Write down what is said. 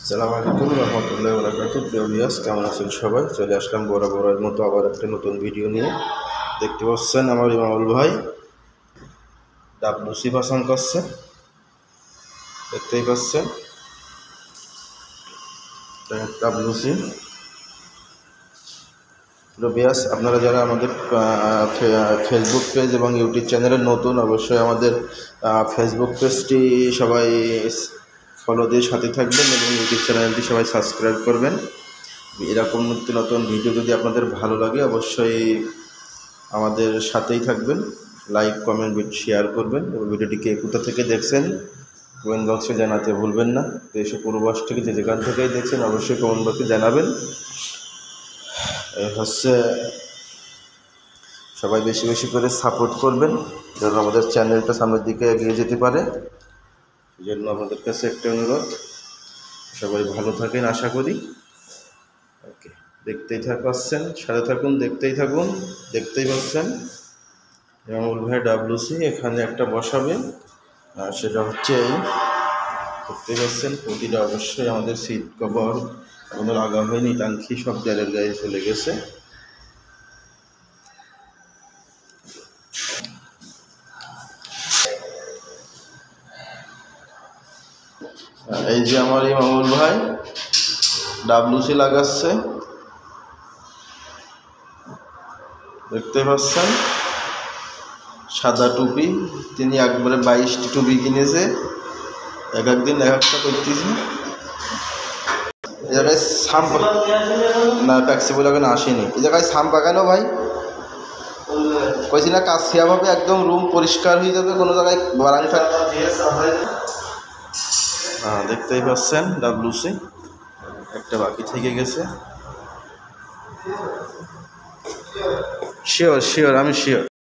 আসসালামু আলাইকুম রহমতুল্লাহি ওয়া বারাকাতুহু। প্রিয় ভিউয়ার্স, কেমন আছেন সবাই? চলে আসলাম বরাবরের মতো আবার একটা নতুন ভিডিও নিয়ে। দেখতে পাচ্ছেন আমার ইমামুল ভাই ডাব্লুসি পছন্দ করছে, দেখতেই পাচ্ছেন ডাব্লুসি। প্রিয় ভিউয়ার্স, আপনারা যারা আমাদের ফেসবুক পেজ এবং ইউটিউব চ্যানেলে নতুন, অবশ্যই আমাদের ফেসবুক পেজটি সবাই ফলো দিয়ে সাথে থাকবেন এবং ইউটিউব চ্যানেলটি সবাই সাবস্ক্রাইব করবেন। এরকম নতুন নতুন ভিডিও যদি আপনাদের ভালো লাগে অবশ্যই আমাদের সাথেই থাকবেন, লাইক কমেন্ট শেয়ার করবেন এবং ভিডিওটি কে কোথা থেকে দেখছেন কমেন্ট বক্সে জানাতে ভুলবেন না। দেশ ও প্রবাস থেকে যে যেখান থেকেই দেখছেন অবশ্যই কমেন্ট বক্সে জানাবেন। হচ্ছে সবাই বেশি বেশি করে সাপোর্ট করবেন যেন আমাদের চ্যানেলটা সামনের দিকে এগিয়ে যেতে পারে। এই জন্য আপনাদের কাছে একটা অনুরোধ, সবাই ভালো থাকেন আশা করি। ওকে, দেখতেই পাচ্ছেন, সাথে থাকুন, দেখতেই থাকুন। দেখতেই পাচ্ছেন ইমামুল ভাই ডাব্লুসি এখানে একটা বসাবে, আর সেটা হচ্ছে এই দেখতেই পাচ্ছেন প্রতিটা অবশ্যই আমাদের সিট কভার আমাদের আগা হয়নি, টাঙ্কি সব জালের গায়ে চলে গেছে। এই যে আমার ইমামুল ভাই ডাব্লুসি লাগাচ্ছে, দেখতে পাচ্ছেন সাদা টুপি। তিনি একবারে 22টি টুপি কিনেছে, এক একদিন এক একটা করতেছি। এই জায়গায় সাম না ট্যাক্সি বলে এখন আসেনি। এই জায়গায় সাম পাকানো ভাই কইছি না, কাজ সেভাবে একদম রুম পরিষ্কার হয়ে যাবে, কোনো জায়গায় বারাং থাকবে। হ্যাঁ, দেখতেই পাচ্ছেন ডাব্লুসি একটা বাকি থেকে গেছে। শিওর শিওর, আমি শিওর।